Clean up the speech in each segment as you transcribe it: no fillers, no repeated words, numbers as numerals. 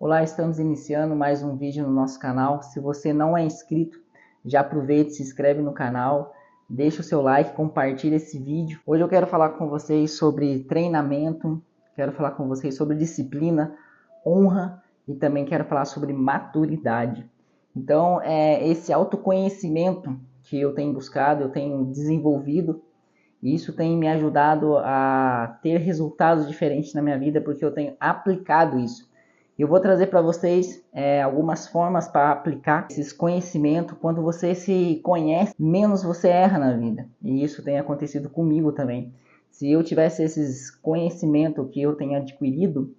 Olá, estamos iniciando mais um vídeo no nosso canal. Se você não é inscrito, já aproveite, se inscreve no canal, deixa o seu like, compartilha esse vídeo. Hoje eu quero falar com vocês sobre treinamento, quero falar com vocês sobre disciplina, honra e também quero falar sobre maturidade. Então, esse autoconhecimento que eu tenho buscado, eu tenho desenvolvido, e isso tem me ajudado a ter resultados diferentes na minha vida, porque eu tenho aplicado isso. Eu vou trazer para vocês algumas formas para aplicar esses conhecimentos. Quando você se conhece, menos você erra na vida. E isso tem acontecido comigo também. Se eu tivesse esses conhecimentos que eu tenho adquirido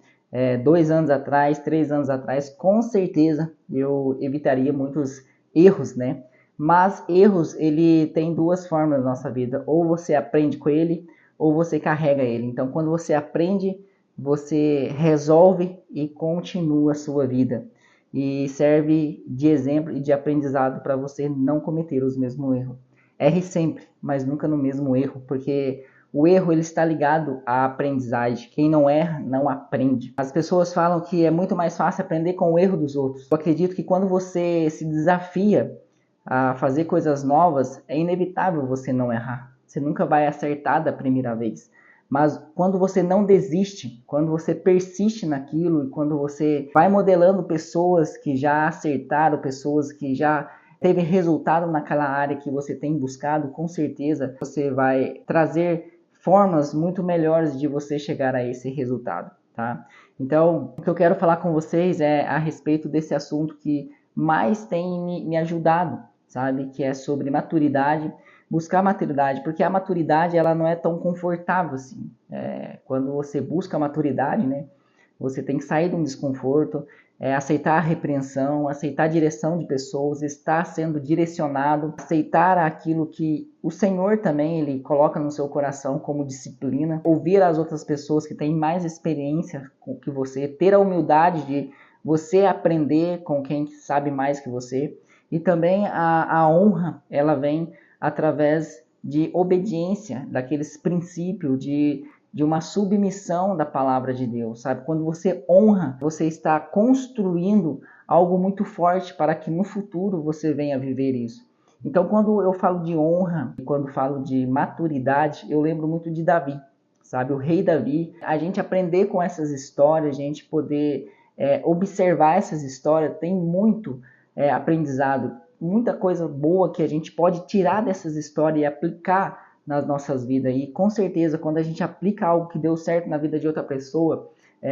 2 anos atrás, 3 anos atrás, com certeza eu evitaria muitos erros, né? Mas erros, ele tem duas formas na nossa vida. Ou você aprende com ele, ou você carrega ele. Então, quando você aprende, você resolve e continua a sua vida. E serve de exemplo e de aprendizado para você não cometer os mesmos erros. Erre sempre, mas nunca no mesmo erro, porque o erro ele está ligado à aprendizagem. Quem não erra, não aprende. As pessoas falam que é muito mais fácil aprender com o erro dos outros. Eu acredito que quando você se desafia a fazer coisas novas, é inevitável você não errar. Você nunca vai acertar da primeira vez. Mas quando você não desiste, quando você persiste naquilo e quando você vai modelando pessoas que já acertaram, pessoas que já teve resultado naquela área que você tem buscado, com certeza você vai trazer formas muito melhores de você chegar a esse resultado, tá? Então, o que eu quero falar com vocês é a respeito desse assunto que mais tem me ajudado, sabe? Que é sobre maturidade, buscar maturidade, porque a maturidade ela não é tão confortável assim. Quando você busca a maturidade, né? Você tem que sair de um desconforto, aceitar a repreensão, aceitar a direção de pessoas, estar sendo direcionado, aceitar aquilo que o Senhor também ele coloca no seu coração como disciplina, ouvir as outras pessoas que têm mais experiência que você, ter a humildade de você aprender com quem sabe mais que você. E também a honra, ela vem através de obediência, daqueles princípios de uma submissão da palavra de Deus, sabe? Quando você honra, você está construindo algo muito forte para que no futuro você venha viver isso. Então, quando eu falo de honra, quando falo de maturidade, eu lembro muito de Davi, sabe? O rei Davi. A gente aprender com essas histórias, a gente poder observar essas histórias, tem muito aprendizado, muita coisa boa que a gente pode tirar dessas histórias e aplicar nas nossas vidas. E com certeza, quando a gente aplica algo que deu certo na vida de outra pessoa,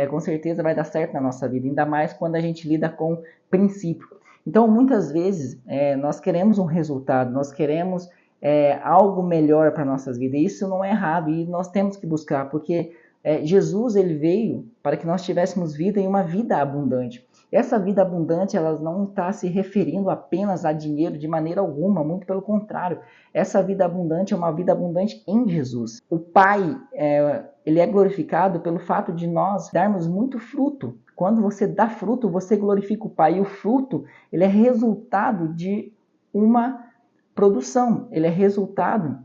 com certeza vai dar certo na nossa vida, ainda mais quando a gente lida com princípio. Então, muitas vezes, nós queremos um resultado, nós queremos algo melhor para nossas vidas. E isso não é errado e nós temos que buscar, porque Jesus ele veio para que nós tivéssemos vida e uma vida abundante. Essa vida abundante, ela não está se referindo apenas a dinheiro de maneira alguma, muito pelo contrário. Essa vida abundante é uma vida abundante em Jesus. O Pai, ele é glorificado pelo fato de nós darmos muito fruto. Quando você dá fruto, você glorifica o Pai. E o fruto, ele é resultado de uma produção, ele é resultado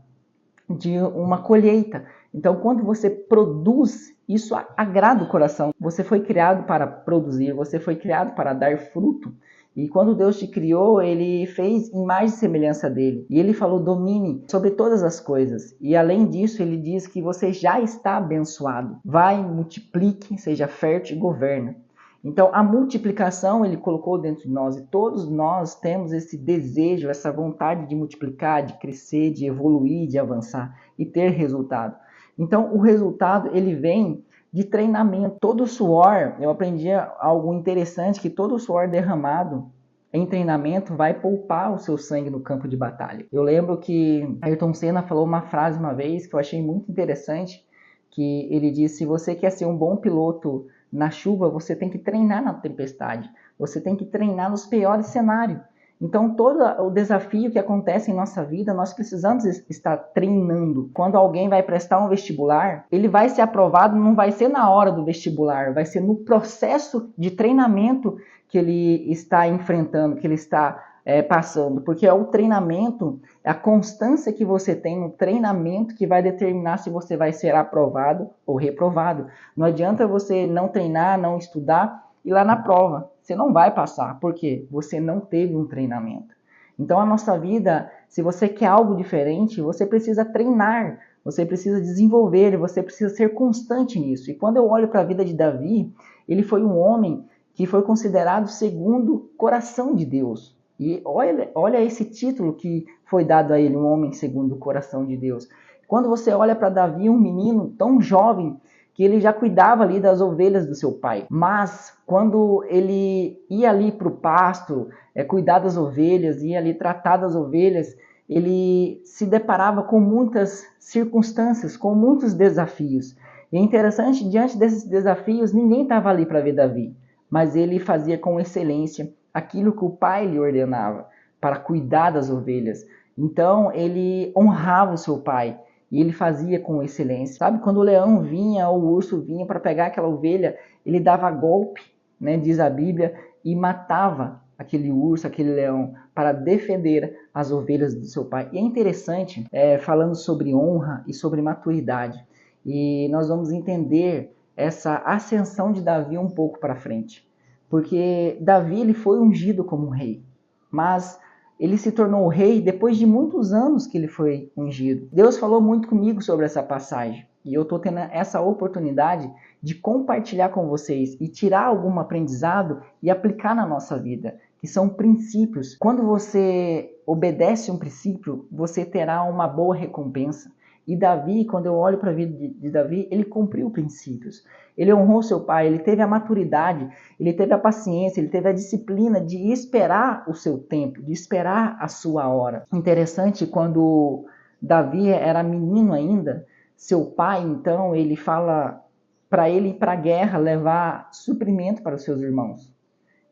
de uma colheita. Então, quando você produz, isso agrada o coração. Você foi criado para produzir, você foi criado para dar fruto. E quando Deus te criou, Ele fez imagem e semelhança dele. E Ele falou, domine sobre todas as coisas. E além disso, Ele diz que você já está abençoado. Vai, multiplique, seja fértil e governa. Então, a multiplicação Ele colocou dentro de nós. E todos nós temos esse desejo, essa vontade de multiplicar, de crescer, de evoluir, de avançar e ter resultado. Então, o resultado ele vem de treinamento. Todo suor, eu aprendi algo interessante, que todo suor derramado em treinamento vai poupar o seu sangue no campo de batalha. Eu lembro que Ayrton Senna falou uma frase uma vez que eu achei muito interessante, que ele disse, se você quer ser um bom piloto na chuva, você tem que treinar na tempestade. Você tem que treinar nos piores cenários. Então, todo o desafio que acontece em nossa vida, nós precisamos estar treinando. Quando alguém vai prestar um vestibular, ele vai ser aprovado, não vai ser na hora do vestibular, vai ser no processo de treinamento que ele está enfrentando, que ele está passando. Porque é o treinamento, a constância que você tem no treinamento que vai determinar se você vai ser aprovado ou reprovado. Não adianta você não treinar, não estudar, e lá na prova você não vai passar, porque você não teve um treinamento. Então a nossa vida, se você quer algo diferente, você precisa treinar, você precisa desenvolver, você precisa ser constante nisso. E quando eu olho para a vida de Davi, ele foi um homem que foi considerado segundo o coração de Deus. E olha esse título que foi dado a ele, um homem segundo o coração de Deus. Quando você olha para Davi, um menino tão jovem, que ele já cuidava ali das ovelhas do seu pai. Mas quando ele ia ali para o pasto, cuidar das ovelhas, ia ali tratar das ovelhas, ele se deparava com muitas circunstâncias, com muitos desafios. E é interessante, diante desses desafios, ninguém estava ali para ver Davi, mas ele fazia com excelência aquilo que o pai lhe ordenava, para cuidar das ovelhas. Então ele honrava o seu pai. E ele fazia com excelência. Sabe, quando o leão vinha, ou o urso vinha para pegar aquela ovelha, ele dava golpe, né, diz a Bíblia, e matava aquele urso, aquele leão, para defender as ovelhas do seu pai. E é interessante, falando sobre honra e sobre maturidade. E nós vamos entender essa ascensão de Davi um pouco para frente. Porque Davi ele foi ungido como rei, mas ele se tornou rei depois de muitos anos que ele foi ungido. Deus falou muito comigo sobre essa passagem. E eu estou tendo essa oportunidade de compartilhar com vocês e tirar algum aprendizado e aplicar na nossa vida, que são princípios. Quando você obedece um princípio, você terá uma boa recompensa. E Davi, quando eu olho para a vida de Davi, ele cumpriu princípios. Ele honrou seu pai, ele teve a maturidade, ele teve a paciência, ele teve a disciplina de esperar o seu tempo, de esperar a sua hora. Interessante, quando Davi era menino ainda, seu pai, então, ele fala para ele ir para a guerra levar suprimento para os seus irmãos.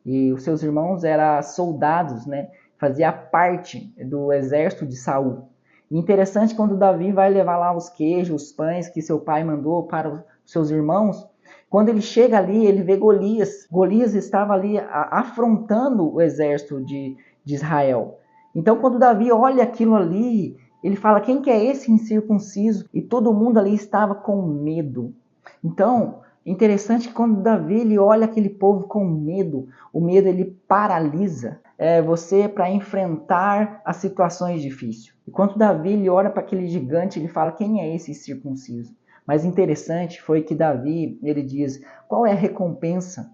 E os seus irmãos eram soldados, né? Fazia parte do exército de Saul. Interessante, quando Davi vai levar lá os queijos, os pães que seu pai mandou para os seus irmãos, quando ele chega ali, ele vê Golias. Golias estava ali afrontando o exército de Israel. Então, quando Davi olha aquilo ali, ele fala, quem que é esse incircunciso? E todo mundo ali estava com medo. Então, interessante que quando Davi ele olha aquele povo com medo, o medo ele paralisa você para enfrentar as situações difíceis. E quando Davi ele olha para aquele gigante, ele fala, quem é esse circunciso? Mas interessante foi que Davi ele diz, qual é a recompensa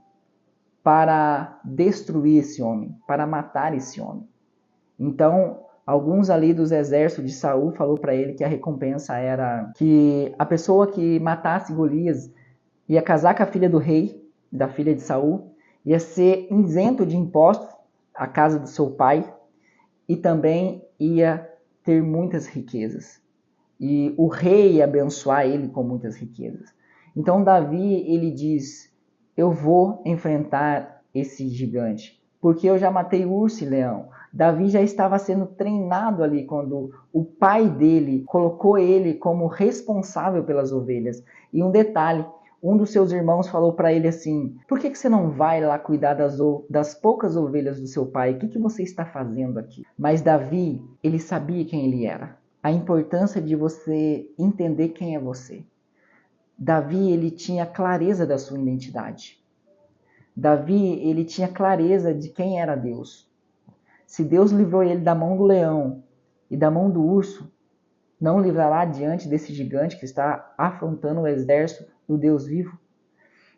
para destruir esse homem, para matar esse homem? Então, alguns ali dos exércitos de Saul falou para ele que a recompensa era que a pessoa que matasse Golias ia casar com a filha do rei, da filha de Saul, ia ser isento de impostos à casa do seu pai e também ia ter muitas riquezas. E o rei ia abençoar ele com muitas riquezas. Então Davi, ele diz, eu vou enfrentar esse gigante, porque eu já matei urso e leão. Davi já estava sendo treinado ali quando o pai dele colocou ele como responsável pelas ovelhas. E um detalhe, um dos seus irmãos falou para ele assim, por que você não vai lá cuidar das poucas ovelhas do seu pai? O que você está fazendo aqui? Mas Davi, ele sabia quem ele era. A importância de você entender quem é você. Davi, ele tinha clareza da sua identidade. Davi, ele tinha clareza de quem era Deus. Se Deus livrou ele da mão do leão e da mão do urso, não livrará diante desse gigante que está afrontando o exército do Deus vivo?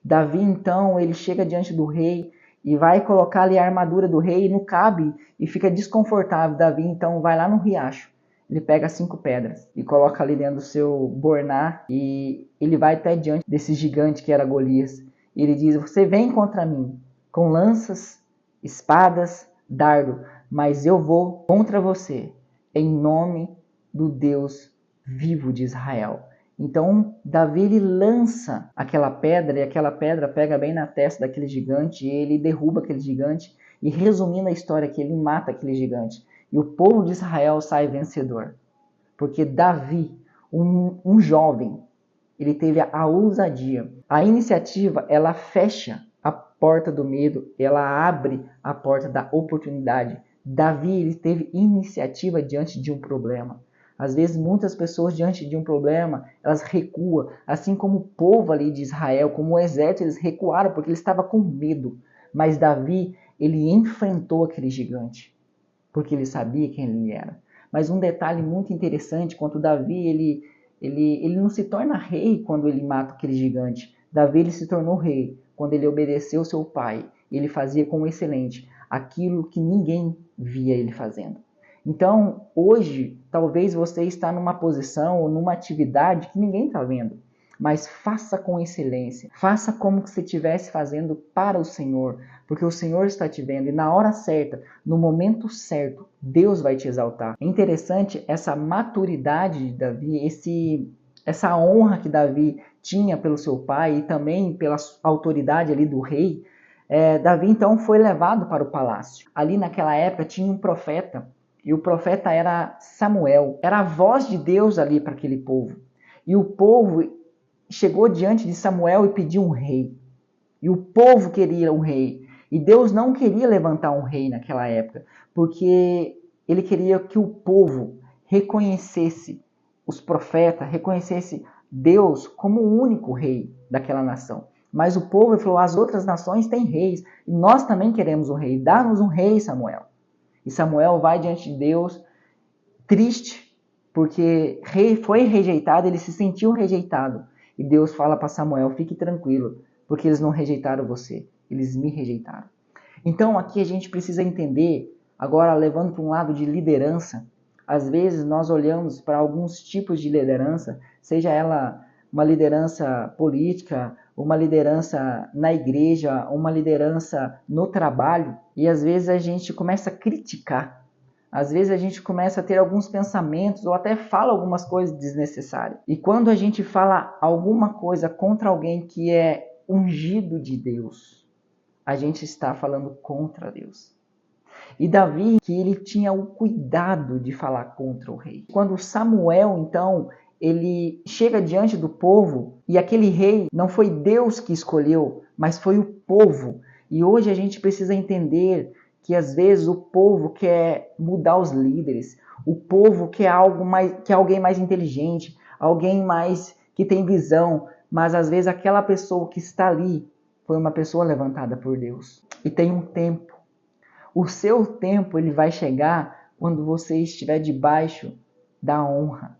Davi, então, ele chega diante do rei e vai colocar ali a armadura do rei e não cabe e fica desconfortável. Davi, então, vai lá no riacho. Ele pega 5 pedras e coloca ali dentro do seu borná e ele vai até diante desse gigante que era Golias. E ele diz, você vem contra mim com lanças, espadas, dardo, mas eu vou contra você em nome do Deus vivo de Israel. Então Davi ele lança aquela pedra e aquela pedra pega bem na testa daquele gigante e ele derruba aquele gigante e resumindo a história que ele mata aquele gigante. E o povo de Israel sai vencedor. Porque Davi, um jovem, ele teve a ousadia. A iniciativa, ela fecha a porta do medo, ela abre a porta da oportunidade. Davi, ele teve iniciativa diante de um problema. Às vezes muitas pessoas diante de um problema, elas recuam, assim como o povo ali de Israel, como o exército, eles recuaram porque eles estavam com medo. Mas Davi, ele enfrentou aquele gigante, porque ele sabia quem ele era. Mas um detalhe muito interessante, quanto Davi, ele não se torna rei quando ele mata aquele gigante. Davi, ele se tornou rei quando ele obedeceu seu pai. Ele fazia com excelente aquilo que ninguém via ele fazendo. Então, hoje, talvez você está numa posição ou numa atividade que ninguém está vendo. Mas faça com excelência. Faça como se você estivesse fazendo para o Senhor. Porque o Senhor está te vendo e na hora certa, no momento certo, Deus vai te exaltar. É interessante essa maturidade de Davi, essa honra que Davi tinha pelo seu pai e também pela autoridade ali do rei. Davi então foi levado para o palácio. Ali naquela época tinha um profeta, e o profeta era Samuel. Era a voz de Deus ali para aquele povo. E o povo chegou diante de Samuel e pediu um rei. E o povo queria um rei. E Deus não queria levantar um rei naquela época, porque ele queria que o povo reconhecesse os profetas, reconhecesse Deus como o único rei daquela nação. Mas o povo falou, as outras nações têm reis, e nós também queremos um rei. Dá-nos um rei, Samuel. E Samuel vai diante de Deus, triste, porque foi rejeitado, ele se sentiu rejeitado. E Deus fala para Samuel, fique tranquilo, porque eles não rejeitaram você, eles me rejeitaram. Então aqui a gente precisa entender, agora levando para um lado de liderança, às vezes nós olhamos para alguns tipos de liderança, seja ela uma liderança política, uma liderança na igreja, uma liderança no trabalho, e às vezes a gente começa a criticar. Às vezes a gente começa a ter alguns pensamentos ou até fala algumas coisas desnecessárias. E quando a gente fala alguma coisa contra alguém que é ungido de Deus, a gente está falando contra Deus. E Davi, que ele tinha o cuidado de falar contra o rei. Quando Samuel, então, ele chega diante do povo, e aquele rei não foi Deus que escolheu, mas foi o povo. E hoje a gente precisa entender que às vezes o povo quer mudar os líderes, o povo quer alguém mais inteligente, alguém mais que tem visão, mas às vezes aquela pessoa que está ali foi uma pessoa levantada por Deus. E tem um tempo. O seu tempo ele vai chegar quando você estiver debaixo da honra.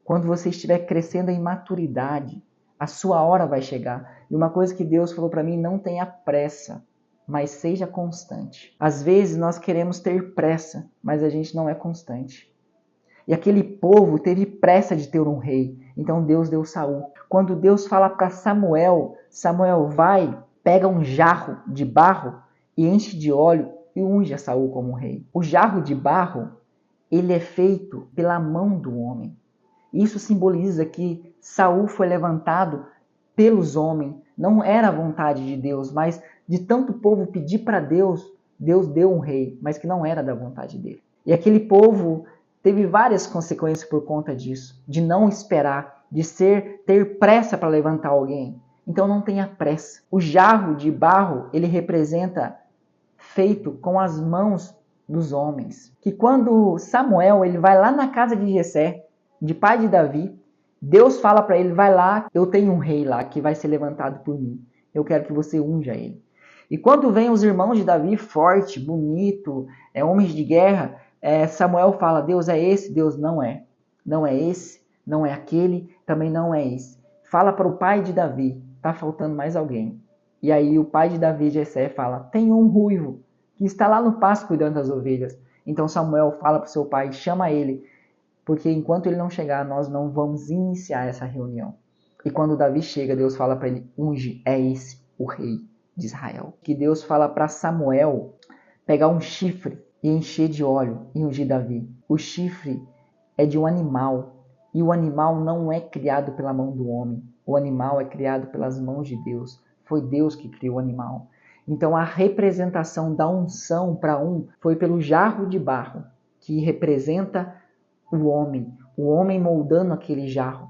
Quando você estiver crescendo em maturidade, a sua hora vai chegar. E uma coisa que Deus falou para mim, não tenha pressa, mas seja constante. Às vezes nós queremos ter pressa, mas a gente não é constante. E aquele povo teve pressa de ter um rei. Então Deus deu Saul. Quando Deus fala para Samuel, Samuel vai, pega um jarro de barro e enche de óleo e unge a Saul como rei. O jarro de barro, ele é feito pela mão do homem. Isso simboliza que Saul foi levantado pelos homens. Não era a vontade de Deus, mas de tanto povo pedir para Deus, Deus deu um rei, mas que não era da vontade dele. E aquele povo teve várias consequências por conta disso, de não esperar, de ter pressa para levantar alguém. Então não tenha pressa. O jarro de barro, ele representa feito com as mãos dos homens. Que quando Samuel ele vai lá na casa de Jessé, de pai de Davi, Deus fala para ele, vai lá, eu tenho um rei lá que vai ser levantado por mim. Eu quero que você unja ele. E quando vem os irmãos de Davi, forte, bonito, homens de guerra, Samuel fala, Deus é esse, Deus não é. Não é esse, não é aquele, também não é esse. Fala para o pai de Davi, está faltando mais alguém. E aí o pai de Davi, Jessé, fala, tem um ruivo que está lá no pasto cuidando das ovelhas. Então Samuel fala para o seu pai, chama ele, porque enquanto ele não chegar, nós não vamos iniciar essa reunião. E quando Davi chega, Deus fala para ele, unge, é esse o rei de Israel. Que Deus fala para Samuel pegar um chifre e encher de óleo e ungir Davi. O chifre é de um animal, e o animal não é criado pela mão do homem. O animal é criado pelas mãos de Deus. Foi Deus que criou o animal. Então a representação da unção para foi pelo jarro de barro, que representa o homem moldando aquele jarro.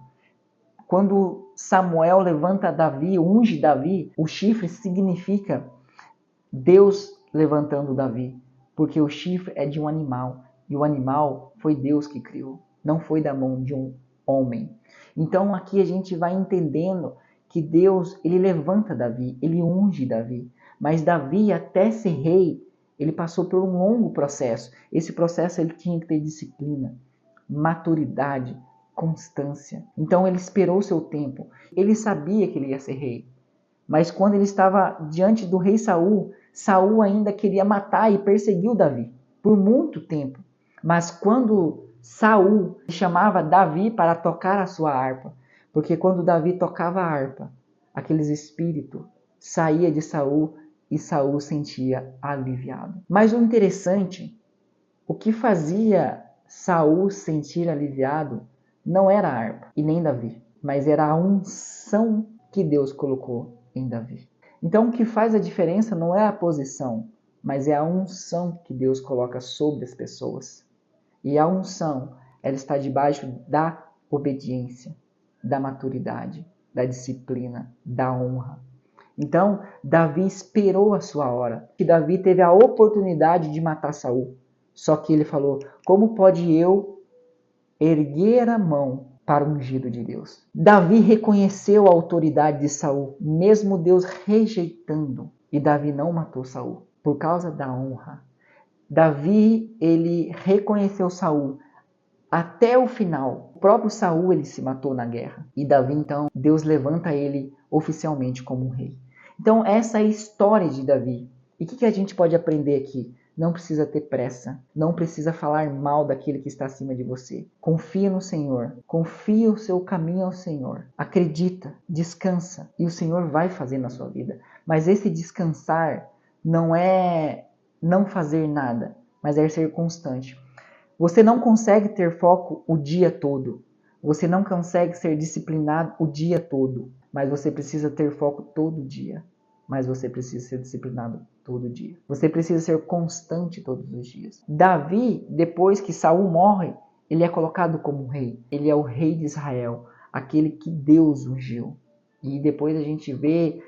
Quando Samuel levanta Davi, unge Davi, o chifre significa Deus levantando Davi, porque o chifre é de um animal, e o animal foi Deus que criou. não foi da mão de um homem. Então aqui a gente vai entendendo que Deus, ele levanta Davi, ele unge Davi. Mas Davi, até ser rei, ele passou por um longo processo. Esse processo ele tinha que ter disciplina, maturidade, constância. Então ele esperou o seu tempo. Ele sabia que ele ia ser rei. Mas quando ele estava diante do rei Saul, Saul ainda queria matar e perseguiu Davi por muito tempo. Mas quando Saul chamava Davi para tocar a sua harpa, porque quando Davi tocava a harpa, aqueles espíritos saía de Saul e Saul sentia aliviado. Mas o interessante, o que fazia Saul sentir aliviado não era a harpa e nem Davi, mas era a unção que Deus colocou em Davi. Então o que faz a diferença não é a posição, mas é a unção que Deus coloca sobre as pessoas. E a unção, ela está debaixo da obediência, da maturidade, da disciplina, da honra. Então, Davi esperou a sua hora, que Davi teve a oportunidade de matar Saul. Só que ele falou, como pode eu erguer a mão para o ungido de Deus? Davi reconheceu a autoridade de Saul, mesmo Deus rejeitando. E Davi não matou Saul, por causa da honra. Davi, ele reconheceu Saul até o final. O próprio Saul, ele se matou na guerra. E Davi, então, Deus levanta ele oficialmente como um rei. Então, essa é a história de Davi. E o que a gente pode aprender aqui? Não precisa ter pressa. Não precisa falar mal daquele que está acima de você. Confia no Senhor. Confia o seu caminho ao Senhor. Acredita, descansa. E o Senhor vai fazer na sua vida. Mas esse descansar não é não fazer nada, mas é ser constante. Você não consegue ter foco o dia todo. Você não consegue ser disciplinado o dia todo. Mas você precisa ter foco todo dia. Mas você precisa ser disciplinado todo dia. Você precisa ser constante todos os dias. Davi, depois que Saul morre, ele é colocado como rei. Ele é o rei de Israel. Aquele que Deus ungiu. E depois a gente vê,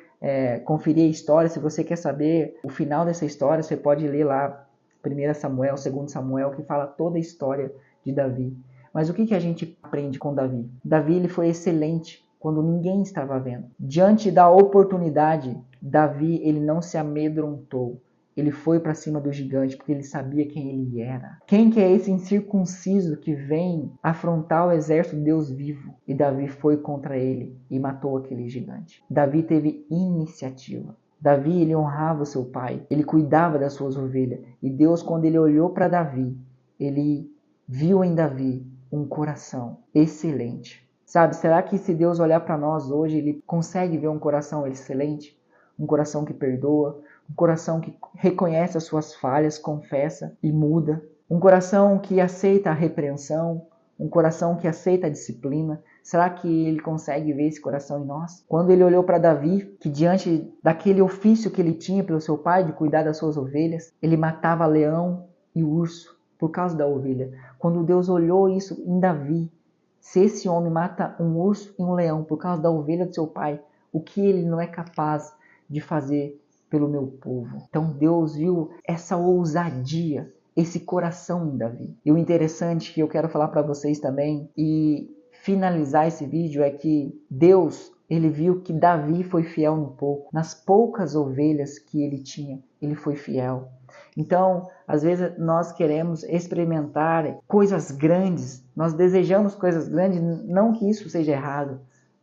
conferir a história. Se você quer saber o final dessa história, você pode ler lá 1 Samuel, 2 Samuel, que fala toda a história de Davi. Mas o que a gente aprende com Davi? Davi, ele foi excelente quando ninguém estava vendo. Diante da oportunidade, Davi, ele não se amedrontou. Ele foi para cima do gigante porque ele sabia quem ele era. Quem que é esse incircunciso que vem afrontar o exército de Deus vivo? E Davi foi contra ele e matou aquele gigante. Davi teve iniciativa. Davi, ele honrava o seu pai, ele cuidava das suas ovelhas. E Deus, quando ele olhou para Davi, ele viu em Davi um coração excelente. Sabe, será que se Deus olhar para nós hoje, ele consegue ver um coração excelente? Um coração que perdoa, um coração que reconhece as suas falhas, confessa e muda. Um coração que aceita a repreensão, um coração que aceita a disciplina. Será que ele consegue ver esse coração em nós? Quando ele olhou para Davi, que diante daquele ofício que ele tinha pelo seu pai de cuidar das suas ovelhas, ele matava leão e urso por causa da ovelha. Quando Deus olhou isso em Davi, se esse homem mata um urso e um leão por causa da ovelha do seu pai, o que ele não é capaz de fazer pelo meu povo? Então Deus viu essa ousadia, esse coração em Davi. E o interessante que eu quero falar para vocês também e finalizar esse vídeo é que Deus, ele viu que Davi foi fiel no pouco. Nas poucas ovelhas que ele tinha, ele foi fiel. Então, às vezes nós queremos experimentar coisas grandes, nós desejamos coisas grandes, não que isso seja errado,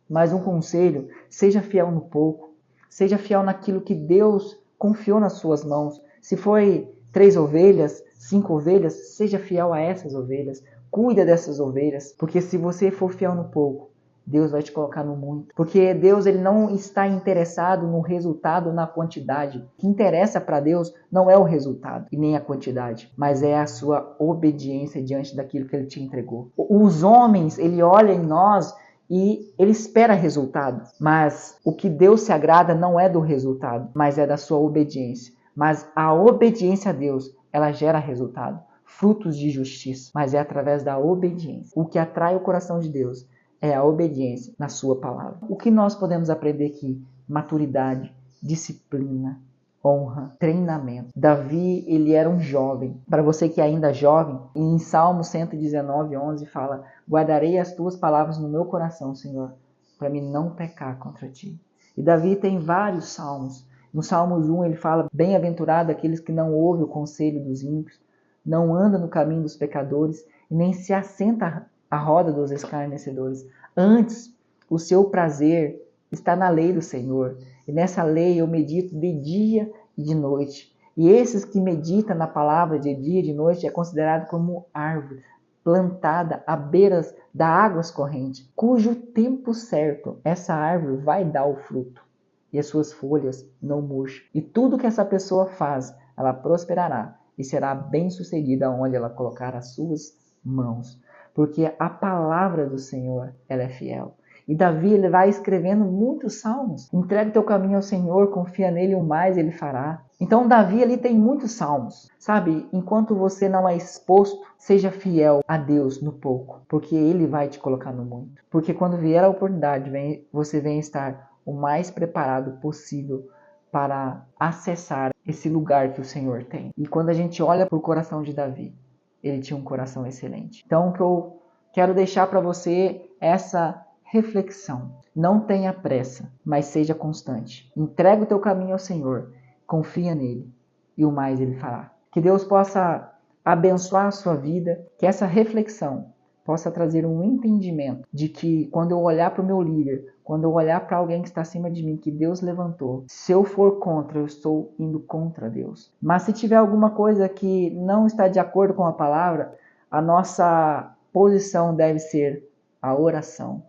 mas um conselho, seja fiel no pouco, seja fiel naquilo que Deus confiou nas suas mãos. Se foi 3 ovelhas, 5 ovelhas, seja fiel a essas ovelhas, cuida dessas ovelhas, porque se você for fiel no pouco, Deus vai te colocar no muito. Porque Deus, ele não está interessado no resultado, na quantidade. O que interessa para Deus não é o resultado e nem a quantidade, mas é a sua obediência diante daquilo que ele te entregou. Os homens, ele olha em nós e ele espera resultado. Mas o que Deus se agrada não é do resultado, mas é da sua obediência. Mas a obediência a Deus, ela gera resultado, frutos de justiça, mas é através da obediência. O que atrai o coração de Deus é a obediência na sua palavra. O que nós podemos aprender aqui? Maturidade, disciplina, honra, treinamento. Davi, ele era um jovem. Para você que ainda é jovem, em Salmo 119:11 fala: guardarei as tuas palavras no meu coração, Senhor, para mim não pecar contra ti. E Davi tem vários salmos. No Salmos 1 ele fala: bem-aventurado aqueles que não ouvem o conselho dos ímpios, não andam no caminho dos pecadores, e nem se assenta à roda dos escarnecedores. Antes, o seu prazer está na lei do Senhor, e nessa lei eu medito de dia e de noite. E esses que meditam na palavra de dia e de noite é considerado como árvore plantada à beiras da águas correntes, cujo tempo certo essa árvore vai dar o fruto, e as suas folhas não murcham. E tudo que essa pessoa faz, ela prosperará e será bem-sucedida onde ela colocar as suas mãos. Porque a palavra do Senhor, ela é fiel. E Davi, ele vai escrevendo muitos salmos. Entrega o teu caminho ao Senhor, confia nele, o mais ele fará. Então Davi, ele tem muitos salmos. Sabe, enquanto você não é exposto, seja fiel a Deus no pouco, porque ele vai te colocar no muito. Porque quando vier a oportunidade, você vem estar o mais preparado possível para acessar esse lugar que o Senhor tem. E quando a gente olha para o coração de Davi, ele tinha um coração excelente. Então, o que eu quero deixar para você é essa reflexão. Não tenha pressa, mas seja constante. Entrega o teu caminho ao Senhor, confia nele e o mais ele fará. Que Deus possa abençoar a sua vida, que essa reflexão possa trazer um entendimento de que quando eu olhar para o meu líder, quando eu olhar para alguém que está acima de mim, que Deus levantou, se eu for contra, eu estou indo contra Deus. Mas se tiver alguma coisa que não está de acordo com a palavra, a nossa posição deve ser a oração.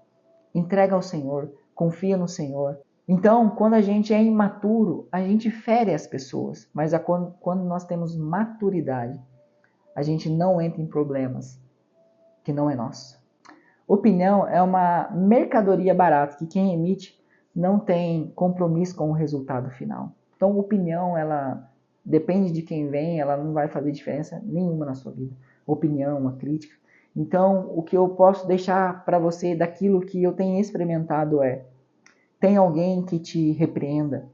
Entrega ao Senhor, confia no Senhor. Então, quando a gente é imaturo, a gente fere as pessoas. Mas quando nós temos maturidade, a gente não entra em problemas que não é nosso. Opinião é uma mercadoria barata que quem emite não tem compromisso com o resultado final. Então, opinião, ela depende de quem vem, ela não vai fazer diferença nenhuma na sua vida. Opinião, uma crítica. Então, o que eu posso deixar para você daquilo que eu tenho experimentado é: tem alguém que te repreenda,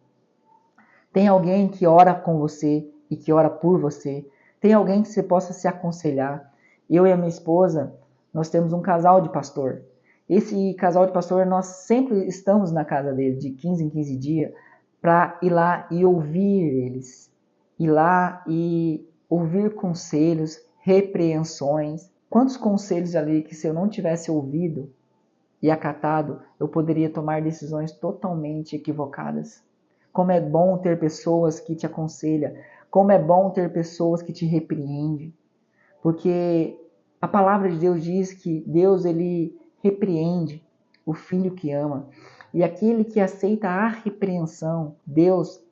tem alguém que ora com você e que ora por você, tem alguém que você possa se aconselhar. Eu e a minha esposa, nós temos um casal de pastor. Esse casal de pastor, nós sempre estamos na casa dele, de 15 em 15 dias, para ir lá e ouvir eles. Ir lá e ouvir conselhos, repreensões. Quantos conselhos ali que se eu não tivesse ouvido e acatado, eu poderia tomar decisões totalmente equivocadas. Como é bom ter pessoas que te aconselham, como é bom ter pessoas que te repreendem, porque a palavra de Deus diz que Deus, ele repreende o filho que ama, e aquele que aceita a repreensão, Deus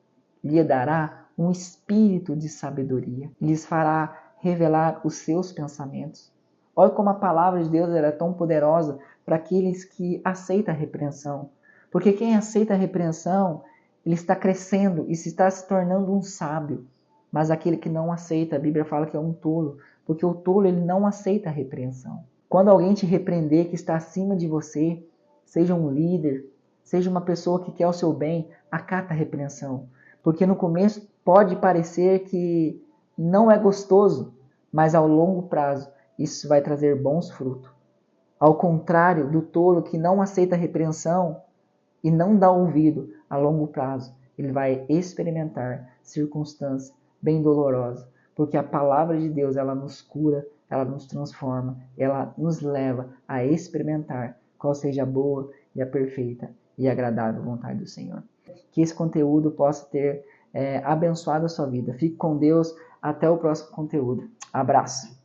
lhe dará um espírito de sabedoria, lhes fará revelar os seus pensamentos. Olha como a palavra de Deus é tão poderosa para aqueles que aceitam a repreensão, porque quem aceita a repreensão, ele está crescendo e se está se tornando um sábio. Mas aquele que não aceita, a Bíblia fala que é um tolo, porque o tolo, ele não aceita a repreensão. Quando alguém te repreender que está acima de você, seja um líder, seja uma pessoa que quer o seu bem, acata a repreensão. Porque no começo pode parecer que não é gostoso, mas ao longo prazo isso vai trazer bons frutos. Ao contrário do tolo que não aceita a repreensão e não dá ouvido, a longo prazo ele vai experimentar circunstâncias bem dolorosas, porque a palavra de Deus, ela nos cura, ela nos transforma, ela nos leva a experimentar qual seja a boa e a perfeita e agradável vontade do Senhor. Que esse conteúdo possa ter abençoado a sua vida. Fique com Deus, até o próximo conteúdo. Abraço!